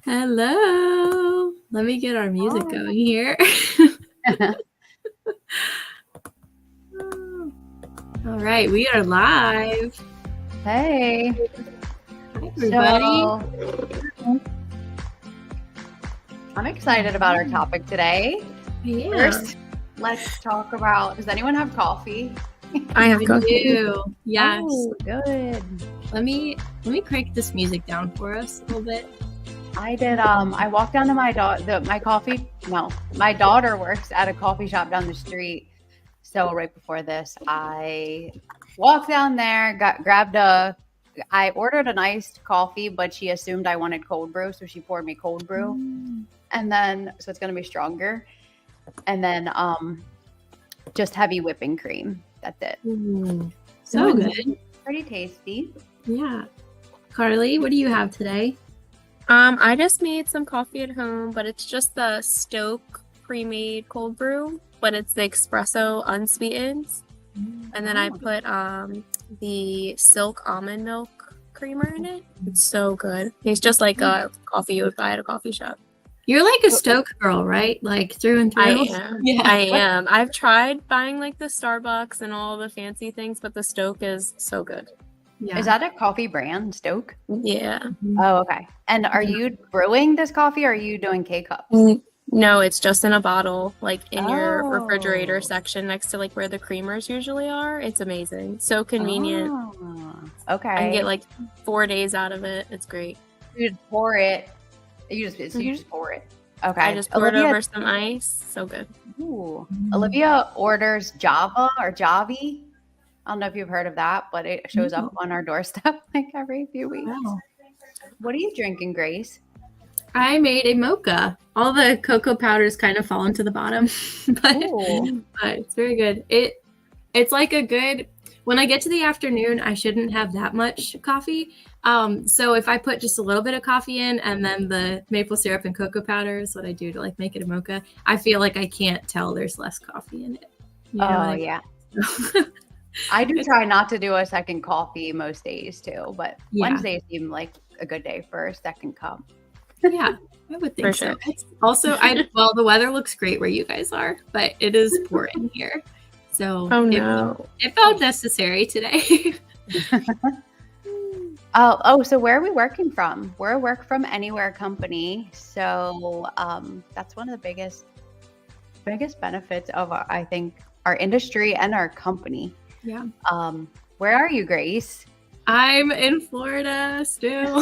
Hello. Let me get our music Oh. going here. All right, we are live. Hey. Hi, everybody. I'm excited about our topic today. Yeah. First, let's talk about, does anyone have coffee? I have We coffee. do. Yes. Oh, good. Let me crank this music down for us a little bit. I did, I walked down to my daughter works at a coffee shop down the street. So right before this, I walked down there, I ordered an iced coffee, but she assumed I wanted cold brew. So she poured me cold brew. And then, so it's going to be stronger. And then, just heavy whipping cream. That's it. So good. Pretty tasty. Yeah. Karlee, what do you have today? I just made some coffee at home, but it's just the Stoke pre-made cold brew, but it's the espresso unsweetened. And then I put the Silk almond milk creamer in it. It's so good. It's just like a coffee you would buy at a coffee shop. You're like a Stoke girl, right? Like through and through. I am. Yeah. I am. I've tried buying like the Starbucks and all the fancy things, but the Stoke is so good. Yeah. Is that a coffee brand, Stoke? Yeah. Oh, okay. And are you brewing this coffee or are you doing K-cups? No, it's just in a bottle, like in your Oh. refrigerator section next to like where the creamers usually are. It's amazing. So convenient. Oh, okay. I can get like 4 days out of it. It's great. You just pour it. You just pour it. Okay. I just pour it over some ice. So good. Ooh. Olivia orders Java or Javi. I don't know if you've heard of that, but it shows up on our doorstep like every few weeks. Wow. What are you drinking, Grace? I made a mocha. All the cocoa powders kind of fall into the bottom, but it's very good. It's like a good, when I get to the afternoon, I shouldn't have that much coffee. So if I put just a little bit of coffee in and then the maple syrup and cocoa powder is what I do to like make it a mocha, I feel like I can't tell there's less coffee in it. You know Yeah. I do try not to do a second coffee most days too, but Wednesdays seem like a good day for a second cup. Yeah, I would think so. It's also, well, the weather looks great where you guys are, but it is pouring here. So it felt necessary today. So where are we working from? We're a work from anywhere company. So that's one of the biggest benefits of I think our industry and our company. Yeah. Where are you, Grace? I'm in Florida still.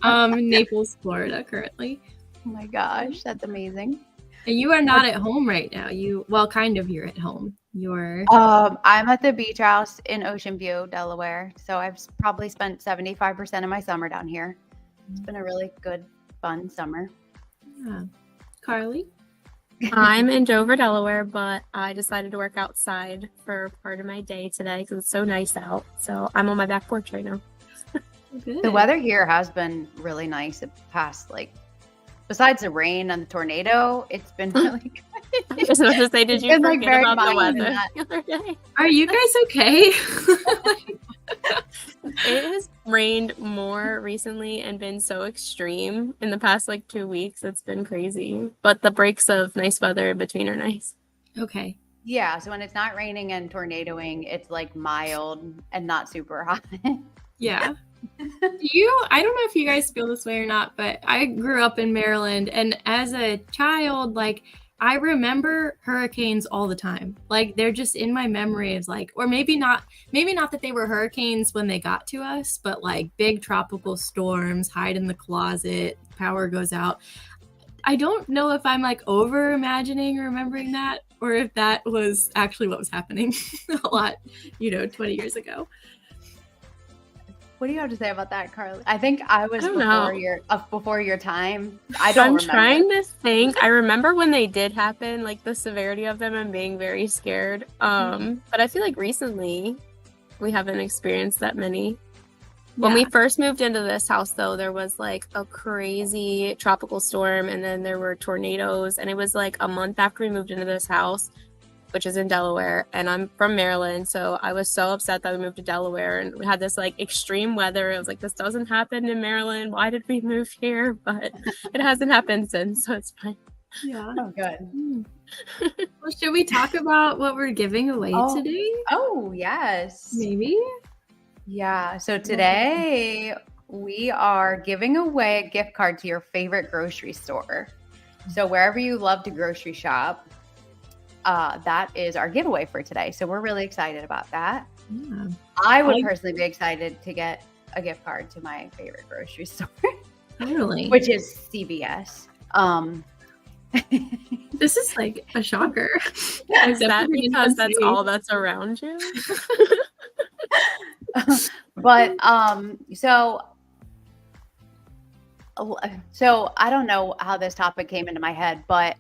Naples, Florida currently. Oh my gosh, that's amazing. And you are not at home right now. Kind of, you're at home. You're I'm at the beach house in Ocean View, Delaware. So I've probably spent 75% of my summer down here. It's been a really good, fun summer. Yeah. Karlee? I'm in Dover, Delaware, but I decided to work outside for part of my day today because it's so nice out. So I'm on my back porch right now. Good. The weather here has been really nice the past, besides the rain and the tornado, it's been really good. I was about to say, did you forget about the weather the other day? Are you guys okay? It has rained more recently and been so extreme in the past 2 weeks. It's been crazy. But the breaks of nice weather in between are nice. Okay. Yeah, so when it's not raining and tornadoing, it's mild and not super hot. Yeah. I don't know if you guys feel this way or not, but I grew up in Maryland, and as a child, I remember hurricanes all the time. They're just in my memory as or maybe not that they were hurricanes when they got to us, but big tropical storms, hide in the closet, power goes out. I don't know if I'm over imagining remembering that, or if that was actually what was happening a lot, 20 years ago. What do you have to say about that, Karlee? I think I was before your time. I'm trying to think. I remember when they did happen, the severity of them and being very scared. But I feel recently we haven't experienced that many. When we first moved into this house, though, there was a crazy tropical storm, and then there were tornadoes, and it was a month after we moved into this house. which is in Delaware, and I'm from Maryland, so I was so upset that we moved to Delaware, and we had this like extreme weather. I was like, this doesn't happen in Maryland. Why did we move here? But it hasn't happened since, so it's fine. Yeah. Oh, good. Well, should we talk about what we're giving away today? Oh, yes. Maybe. Yeah. So today we are giving away a gift card to your favorite grocery store. So wherever you love to grocery shop, that is our giveaway for today. So we're really excited about that. Yeah. I would personally be excited to get a gift card to my favorite grocery store, Totally. which is CVS. This is like a shocker. Is that because that's all that's around you? But so I don't know how this topic came into my head, but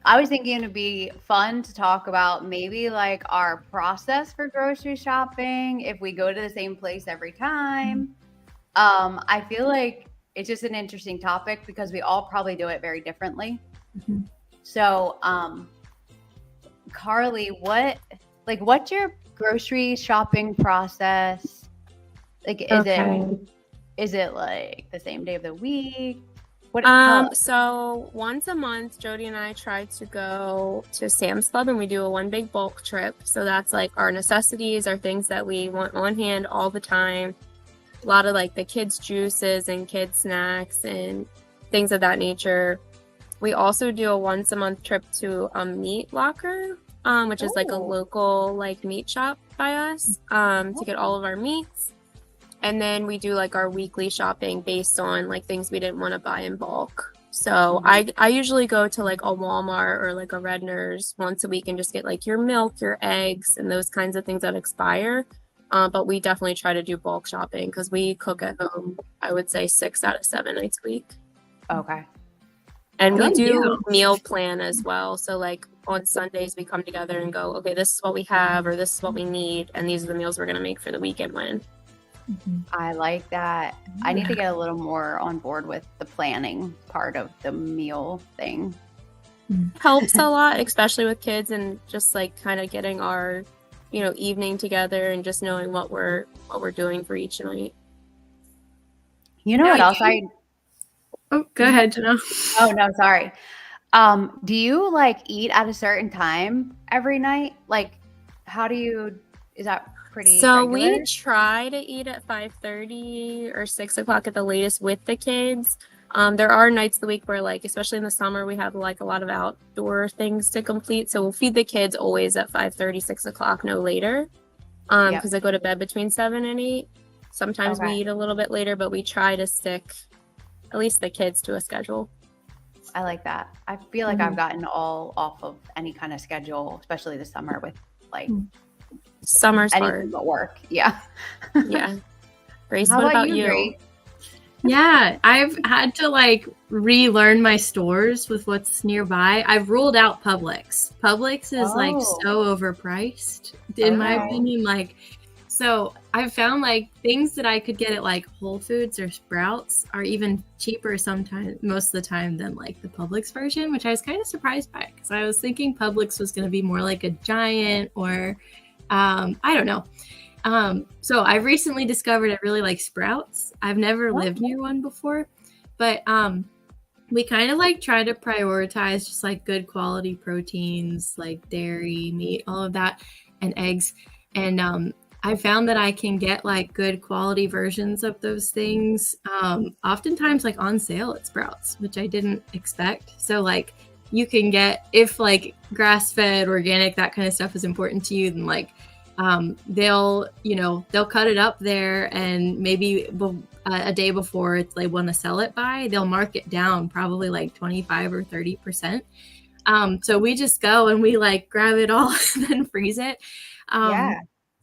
I was thinking it'd be fun to talk about maybe like our process for grocery shopping if we go to the same place every time. I feel like it's just an interesting topic because we all probably do it very differently. Mhm. So, Karlee, what's your grocery shopping process? Like, is it like the same day of the week? So once a month, Jody and I try to go to Sam's Club, and we do a one big bulk trip. So that's like our necessities, our things that we want on hand all the time. A lot of like the kids' juices and kids' snacks and things of that nature. We also do a once a month trip to a meat locker, which is like a local like meat shop by us, to get all of our meats. And then we do like our weekly shopping based on like things we didn't want to buy in bulk. So I usually go to like a Walmart or like a Redner's once a week and just get like your milk, your eggs, and those kinds of things that expire. But we definitely try to do bulk shopping because we cook at home, I would say 6 out of 7 nights a week. Okay. And we do meal plan as well. So like on Sundays we come together and go, okay, this is what we have or this is what we need. And these are the meals we're going to make for the weekend when. I like that. Yeah. I need to get a little more on board with the planning part of the meal thing. Helps a lot, especially with kids, and just like kind of getting our, evening together and just knowing what we're doing for each night. You know what else Oh, go ahead, Janelle. Oh no, sorry. Do you like eat at a certain time every night? Like, is that pretty So regular? we try to eat at 5:30 or 6 o'clock at the latest with the kids. There are nights of the week where, like, especially in the summer, we have like a lot of outdoor things to complete. So we'll feed the kids always at 5:30, 6 o'clock, no later. Because they go to bed between 7 and 8. Sometimes we eat a little bit later, but we try to stick at least the kids to a schedule. I like that. I feel like I've gotten all off of any kind of schedule, especially this summer with like summer's anything hard. but work. Yeah. Yeah. Grace, How what about you? you? Grace? Yeah, I've had to like relearn my stores with what's nearby. I've ruled out Publix. Publix is like so overpriced in my opinion. Like, so I've found like things that I could get at like Whole Foods or Sprouts are even cheaper sometimes, most of the time, than like the Publix version, which I was kind of surprised by because I was thinking Publix was going to be more like a Giant or I don't know. So I recently discovered I really like Sprouts. I've never lived near one before, but we kind of like try to prioritize just like good quality proteins, like dairy, meat, all of that, and eggs. And I found that I can get like good quality versions of those things, oftentimes like on sale at Sprouts, which I didn't expect. So like you can get, if like grass-fed, organic, that kind of stuff is important to you, then like they'll cut it up there, and maybe a day before they want to sell it by, they'll mark it down probably like 25 or 30%. So we just go and we like grab it all and then freeze it.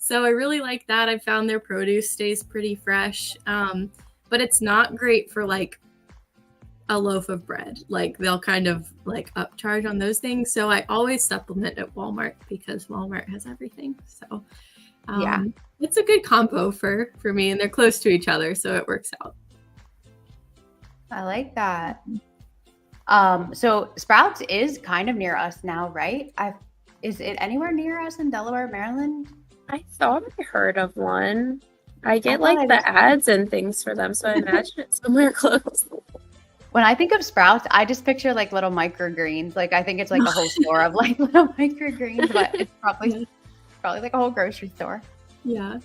So I really like that. I found their produce stays pretty fresh, but it's not great for like a loaf of bread. Like they'll kind of like upcharge on those things. So I always supplement at Walmart because Walmart has everything. So it's a good combo for me, and they're close to each other, so it works out. I like that. So Sprouts is kind of near us now, right? Is it anywhere near us in Delaware, Maryland? I thought I heard of one. I get thought I the just- ads and things for them, so I imagine it's somewhere close. When I think of Sprouts, I just picture like little microgreens. Like I think it's like a whole store of like little microgreens, but it's probably like a whole grocery store. Yeah.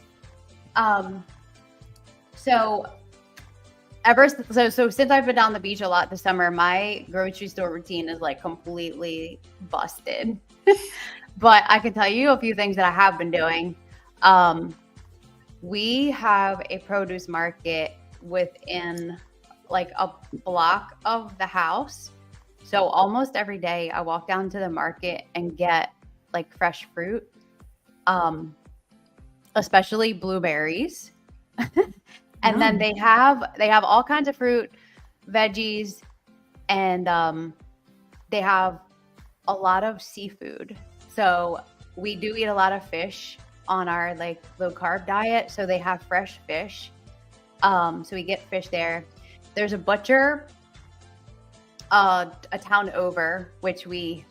So since I've been down the beach a lot this summer, my grocery store routine is like completely busted. But I can tell you a few things that I have been doing. We have a produce market within like a block of the house. So almost every day I walk down to the market and get like fresh fruit, especially blueberries. And then they have all kinds of fruit, veggies, and they have a lot of seafood. So we do eat a lot of fish on our like low carb diet. So they have fresh fish. So we get fish there. There's a butcher a town over, which we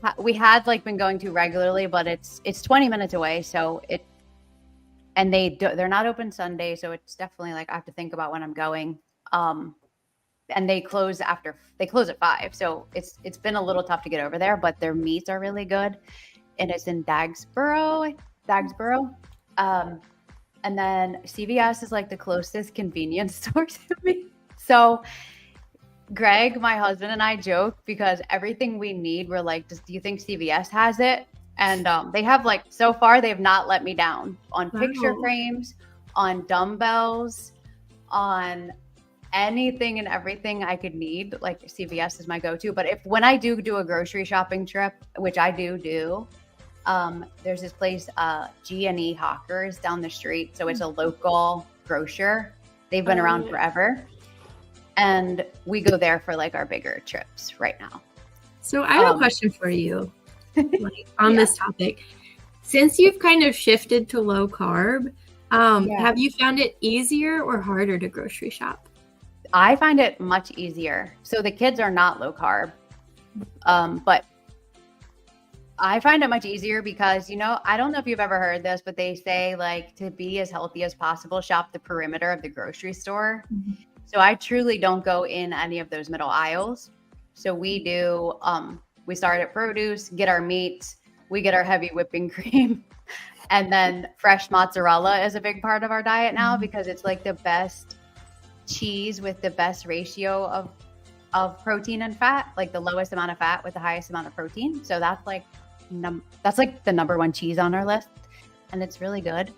had like been going to regularly, but it's 20 minutes away. So they're not open Sunday. So it's definitely like I have to think about when I'm going. And they close at 5. So it's been a little tough to get over there, but their meats are really good. And it's in Dagsboro. And then CVS is like the closest convenience store to me. So Greg, my husband, and I joke because everything we need, we're like, do you think CVS has it? And they have like, so far, they have not let me down on picture frames, on dumbbells, on anything and everything I could need. Like CVS is my go-to. But when I do a grocery shopping trip, which I do, there's this place, G&E Hawkers down the street. So it's a local grocer. They've been around forever. And we go there for like our bigger trips right now. So I have a question for you on this topic. Since you've kind of shifted to low carb, have you found it easier or harder to grocery shop? I find it much easier. So the kids are not low carb, but I find it much easier because, I don't know if you've ever heard this, but they say like to be as healthy as possible, shop the perimeter of the grocery store. Mm-hmm. So I truly don't go in any of those middle aisles. So we do, we start at produce, get our meats, we get our heavy whipping cream. And then fresh mozzarella is a big part of our diet now because it's like the best cheese with the best ratio of protein and fat, like the lowest amount of fat with the highest amount of protein. So that's like the number one cheese on our list, and it's really good.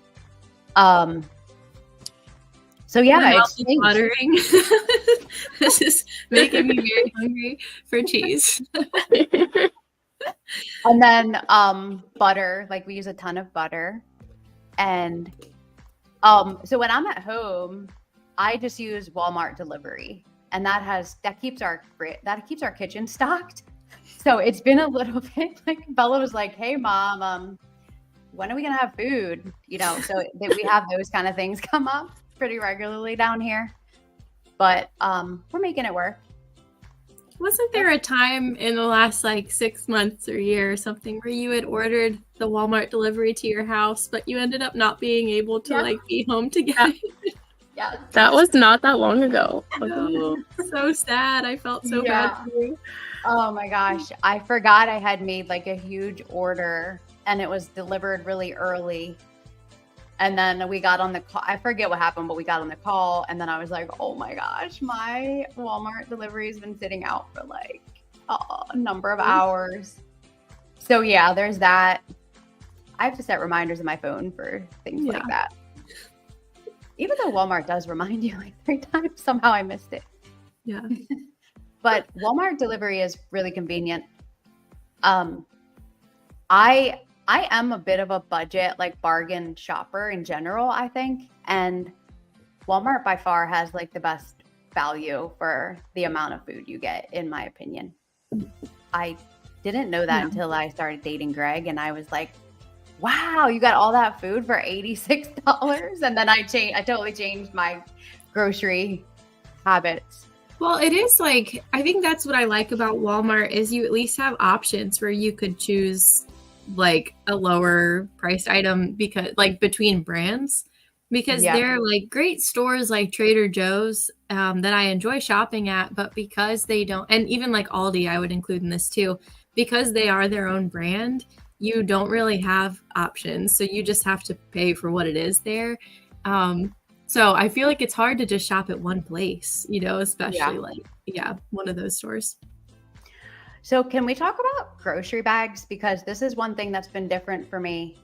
So yeah, it's buttering. This is making me very hungry for cheese. And then butter, like we use a ton of butter. And so when I'm at home, I just use Walmart delivery, and that keeps our kitchen stocked. So it's been a little bit like Bella was like, "Hey mom, when are we gonna have food?" So we have those kind of things come up pretty regularly down here, but we're making it work. Wasn't there a time in the last like 6 months or year or something where you had ordered the Walmart delivery to your house, but you ended up not being able to like be home to get it? Yeah, that was not that long ago. So sad. I felt so bad for you. Oh my gosh, I forgot I had made like a huge order and it was delivered really early. And then we got on the call. I forget what happened, but we got on the call. And then I was like, oh my gosh, my Walmart delivery has been sitting out for like a number of hours. So yeah, there's that. I have to set reminders on my phone for things like that. Even though Walmart does remind you like 3 times, somehow I missed it. Yeah. But Walmart delivery is really convenient. I am a bit of a budget, like bargain shopper in general, I think. And Walmart by far has like the best value for the amount of food you get, in my opinion. I didn't know that until I started dating Greg, and I was like, wow, you got all that food for $86. And then I totally changed my grocery habits. Well, it is like, I think that's what I like about Walmart is you at least have options where you could choose like a lower priced item because like between brands because Yeah. they're like great stores like Trader Joe's that I enjoy shopping at, but because they don't, and even like Aldi, I would include in this too, because they are their own brand, you don't really have options. So you just have to pay for what it is there. So I feel like it's hard to just shop at one place, you know, especially like, yeah, one of those stores. So can we talk about grocery bags? Because this is one thing that's been different for me,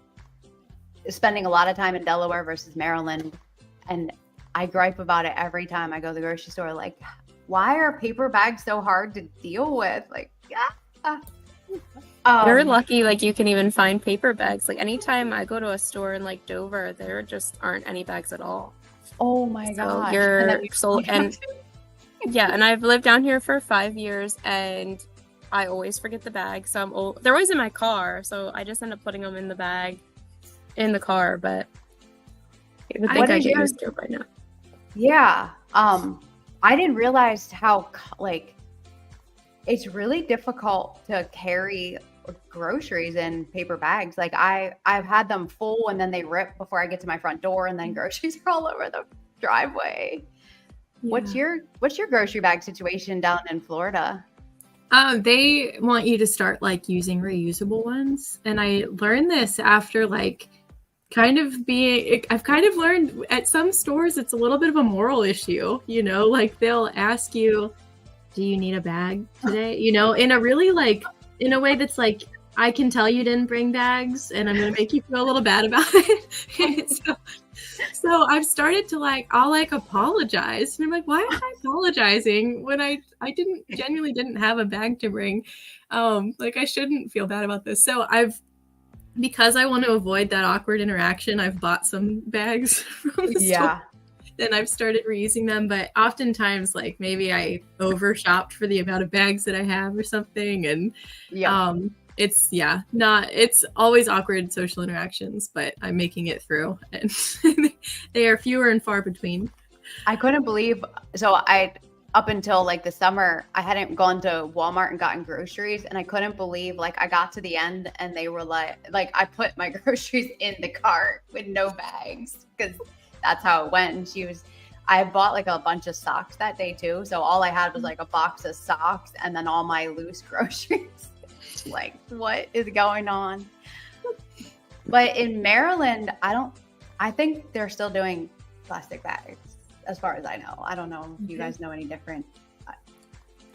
spending a lot of time in Delaware versus Maryland. And I gripe about it every time I go to the grocery store. Like, why are paper bags so hard to deal with? Like, yeah. You're lucky, like you can even find paper bags. Like anytime I go to a store in like Dover, there just aren't any bags at all. Oh my gosh. Yeah, and I've lived down here for 5 years and I always forget the bag. So I'm old. They're always in my car, so I just end up putting them in the bag in the car, but I would think I get used to it by now. Yeah. I didn't realize how like it's really difficult to carry groceries in paper bags. Like I've had them full and then they rip before I get to my front door and then groceries are all over the driveway. Yeah. What's your grocery bag situation down in Florida? They want you to start like using reusable ones. And I learned this after like I've kind of learned at some stores, it's a little bit of a moral issue, you know, like they'll ask you, do you need a bag today? You know, in a really like, in a way that's like, I can tell you didn't bring bags and I'm going to make you feel a little bad about it. So I've started to like, I'll like apologize. And I'm like, why am I apologizing when I genuinely didn't have a bag to bring? Like I shouldn't feel bad about this. So because I want to avoid that awkward interaction, I've bought some bags from the store. Then I've started reusing them, but oftentimes like maybe I over shopped for the amount of bags that I have or something. And it's always awkward social interactions, but I'm making it through and they are fewer and far between. I couldn't believe, up until like the summer, I hadn't gone to Walmart and gotten groceries, and I couldn't believe like I got to the end and they were like I put my groceries in the cart with no bags because that's how it went. And I bought like a bunch of socks that day too, so all I had was like a box of socks and then all my loose groceries. Like, what is going on? But in Maryland, I think they're still doing plastic bags. As far as I know, I don't know if you guys know any different.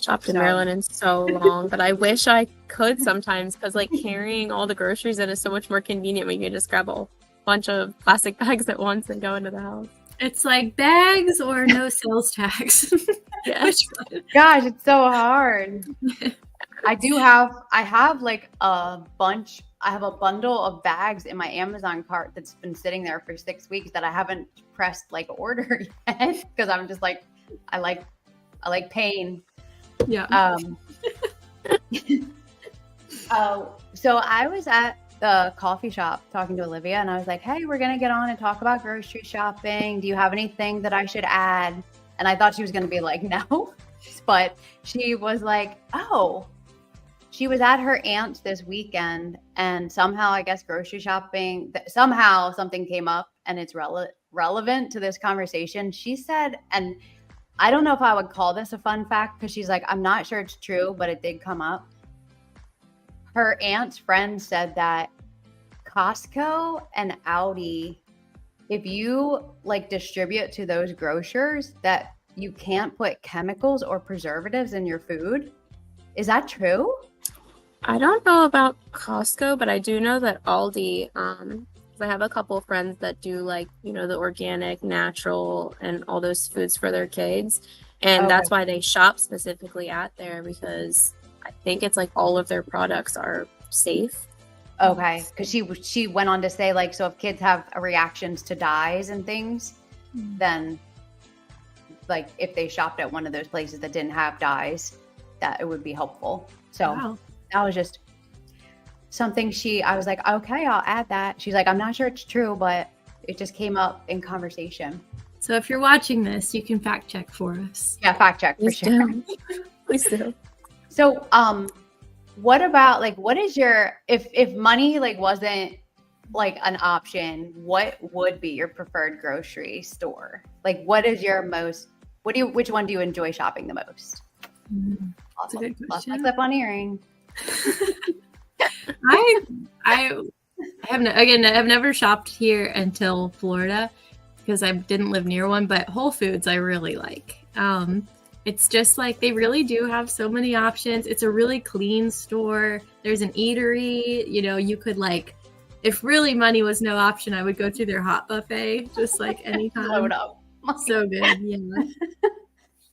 Shopped in Maryland in so long, but I wish I could sometimes because like carrying all the groceries in is so much more convenient when you can just grab a bunch of plastic bags at once and go into the house. It's like bags or no sales tax. Gosh, it's so hard. I have like a bunch. I have a bundle of bags in my Amazon cart that's been sitting there for 6 weeks that I haven't pressed like order yet because I'm just like, I like pain. Yeah. So I was at the coffee shop talking to Olivia and I was like, hey, we're going to get on and talk about grocery shopping. Do you have anything that I should add? And I thought she was going to be like, no, but she was like, oh. She was at her aunt's this weekend and somehow, I guess, grocery shopping, somehow something came up and it's relevant to this conversation. She said, and I don't know if I would call this a fun fact because she's like, I'm not sure it's true, but it did come up. Her aunt's friend said that Costco and Aldi, if you like distribute to those grocers, that you can't put chemicals or preservatives in your food. Is that true? I don't know about Costco, but I do know that Aldi, I have a couple of friends that do like, you know, the organic, natural, and all those foods for their kids. And that's why they shop specifically at there because I think it's like all of their products are safe. Okay. Because she went on to say like, so if kids have reactions to dyes and things, then like if they shopped at one of those places that didn't have dyes, that it would be helpful. So that was just something I was like, okay, I'll add that. She's like, I'm not sure it's true, but it just came up in conversation. So if you're watching this, you can fact check for us. Yeah, fact check for Please sure. do. Please do. So, what about like what is your if money like wasn't like an option, what would be your preferred grocery store? Like what is your most which one do you enjoy shopping the most? That's a good Lost my question. clip-on earring. I I've never shopped here until Florida because I didn't live near one, but Whole Foods I really like. It's just like they really do have so many options. It's a really clean store. There's an eatery, you know, you could like if really money was no option, I would go to their hot buffet just like anytime. Load up. So good, yeah.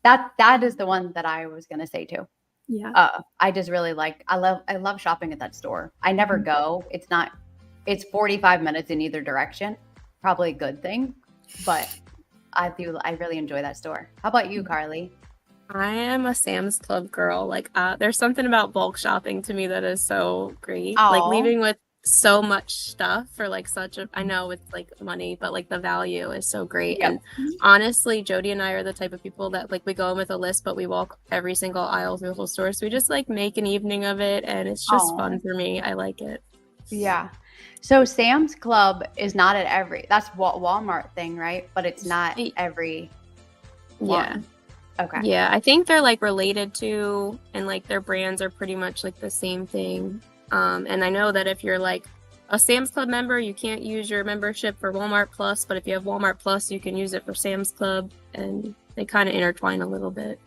That is the one that I was gonna say too. Yeah. I just really like I love shopping at that store. I never go. It's 45 minutes in either direction. Probably a good thing, but I really enjoy that store. How about you, Karlee? I am a Sam's Club girl. Like, there's something about bulk shopping to me that is so great. Like Aw. leaving with so much stuff for like I know it's like money, but like the value is so great. Yep. And honestly, Jody and I are the type of people that like we go in with a list, but we walk every single aisle through the whole store. So we just like make an evening of it, and it's just Aw. fun for me. I like it. Yeah. So Sam's Club is not at every that's Walmart thing, right? But it's not every Yeah. one. Okay. Yeah, I think they're like related to, and like their brands are pretty much like the same thing. And I know that if you're like a Sam's Club member, you can't use your membership for Walmart Plus, but if you have Walmart Plus, you can use it for Sam's Club, and they kind of intertwine a little bit.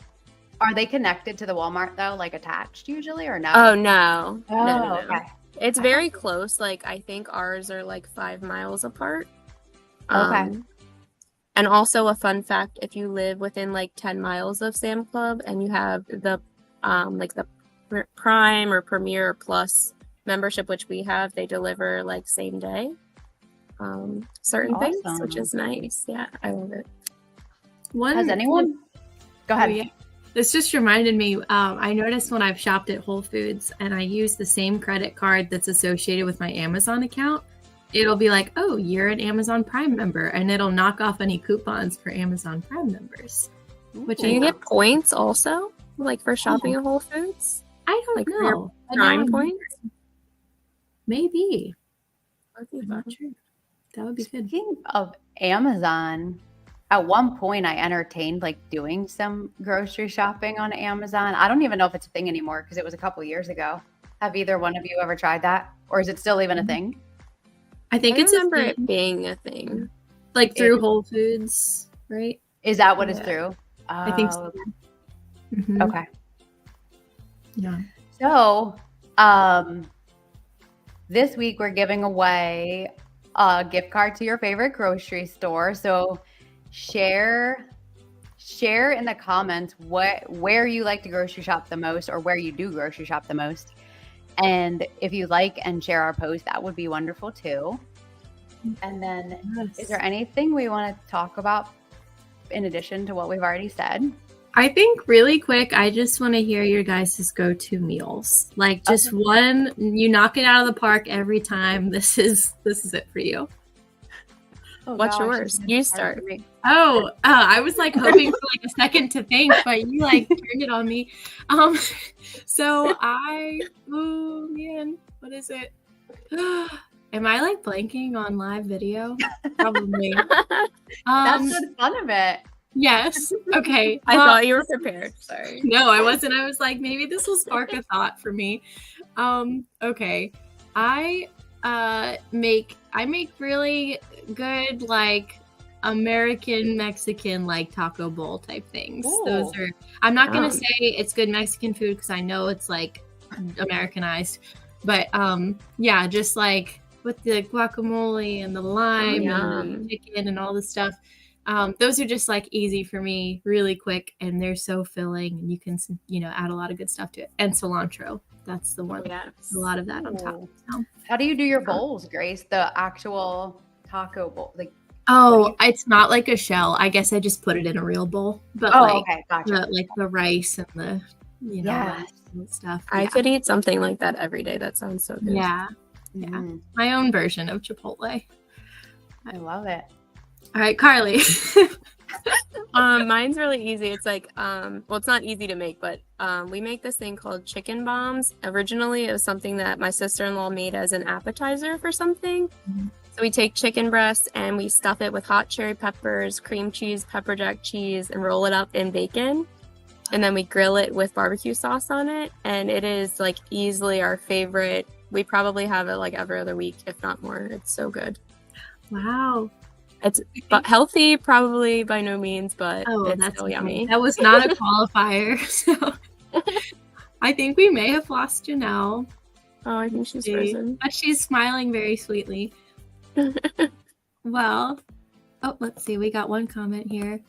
Are they connected to the Walmart though, like attached usually, or no? Oh no. Oh, No. okay. It's very close. Like I think ours are like 5 miles apart. Okay. And also a fun fact, if you live within like 10 miles of Sam's Club and you have the like the Prime or Premier or Plus membership, which we have, they deliver like same day certain things, which is nice. Yeah, I love it. Has anyone? Go ahead. Oh, yeah. This just reminded me, I noticed when I've shopped at Whole Foods and I use the same credit card that's associated with my Amazon account, it'll be like, oh, you're an Amazon Prime member, and it'll knock off any coupons for Amazon Prime members. Which Do you get points also, like for shopping at Whole Foods? I don't Like for know. your Prime points? Maybe. I'm not sure. That would be good. Speaking of Amazon, at one point I entertained like doing some grocery shopping on Amazon. I don't even know if it's a thing anymore because it was a couple years ago. Have either one of you ever tried that, or is it still even a thing? I think I it's remember it being a thing. like through Whole Foods, right? Is that what it's Yeah. through? I think so. Mhm. Okay. Yeah. So, this week we're giving away a gift card to your favorite grocery store. So, share in the comments where you like to grocery shop the most, or where you do grocery shop the most. And if you like and share our post, that would be wonderful too. And then, is there anything we want to talk about in addition to what we've already said? I think really quick, I just want to hear your guys' go-to meals. Like just one, you knock it out of the park every time. This is it for you. Oh, What's gosh, yours? this is You hard start. for me. I was like hoping for like a second to think, but you like turned it on me. So oh man, what is it? Am I like blanking on live video? Probably. That's the fun of it. Yes. Okay. I thought you were prepared. Sorry. No, I wasn't. I was like, maybe this will spark a thought for me. Okay. I make really good like American Mexican like taco bowl type things. Ooh. Those are I'm not gonna say it's good Mexican food because I know it's like Americanized. But yeah, just like with the guacamole and the lime and the chicken and all the stuff. Those are just like easy for me, really quick, and they're so filling, and you can add a lot of good stuff to it. And cilantro, that's the one. Yes. A lot of that on top. So. How do you do your bowls, Grace? The actual taco bowl, like. It's not like a shell. I guess I just put it in a real bowl. But okay, gotcha. like the rice and the yes. stuff. I could eat something like that every day. That sounds so good. Yeah. Mm-hmm. My own version of Chipotle. I love it. All right, Karlee. Mine's really easy. It's like, well, it's not easy to make, but we make this thing called chicken bombs. Originally, it was something that my sister-in-law made as an appetizer for something. So we take chicken breasts and we stuff it with hot cherry peppers, cream cheese, pepper jack cheese, and roll it up in bacon. And then we grill it with barbecue sauce on it. And it is like easily our favorite. We probably have it like every other week, if not more. It's so good. Wow. It's healthy, probably by no means, but it's still yummy. That was not a qualifier. So I think we may have lost Janelle. Oh, I think she's frozen. But she's smiling very sweetly. Well, let's see. We got one comment here.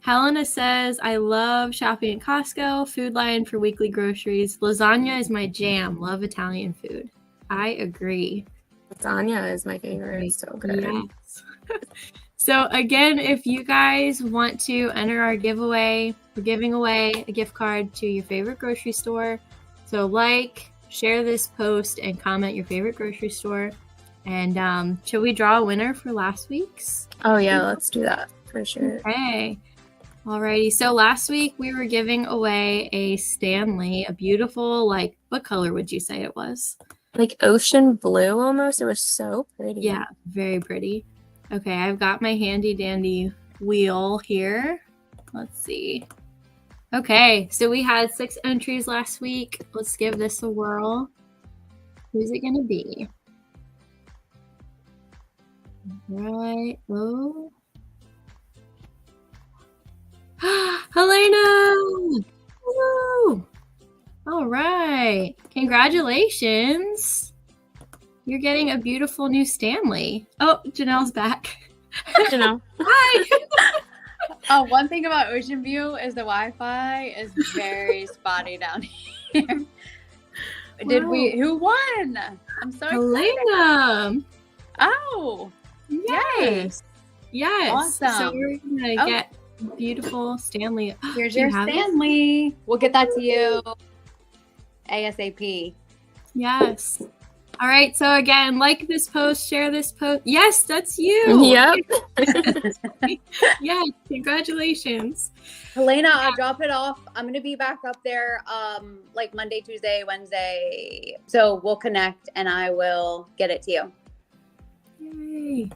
Helena says, I love shopping at Costco, Food Lion for weekly groceries. Lasagna is my jam. Love Italian food. I agree. Lasagna is my favorite. It's so good. Yes. So again, if you guys want to enter our giveaway, we're giving away a gift card to your favorite grocery store. So share this post, and comment your favorite grocery store. And should we draw a winner for last week's? Oh yeah, let's do that for sure. Okay. Alrighty. So last week we were giving away a Stanley, a beautiful, what color would you say it was? Like ocean blue almost. It was so pretty. Yeah, very pretty. Okay, I've got my handy dandy wheel here. Let's see. Okay, so we had 6 entries last week. Let's give this a whirl. Who's it going to be? Right. Oh. Helena! Woo! All right. Congratulations. You're getting a beautiful new Stanley. Oh, Janelle's back. Janelle. Hi. One thing about Ocean View is the Wi-Fi is very spotty down here. Who won? I'm so excited. Helena. Oh. Yes. Yes. Awesome. So we're going to get beautiful Stanley. Here's your Stanley. We'll get that to you ASAP. Yes. All right. So again, like this post, share this post. Yes, that's you. Yep. Yes. Congratulations. Helena, I'll drop it off. I'm going to be back up there Monday, Tuesday, Wednesday. So we'll connect and I will get it to you. Yay.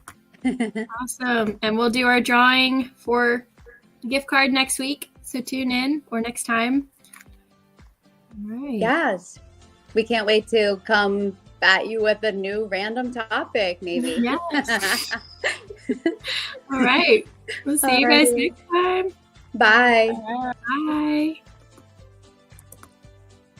Awesome. And we'll do our drawing for the gift card next week. So tune in, or next time. All right. Yes. We can't wait to come at you with a new random topic, maybe. Yes. All right. We'll see you guys next time. Bye. Bye.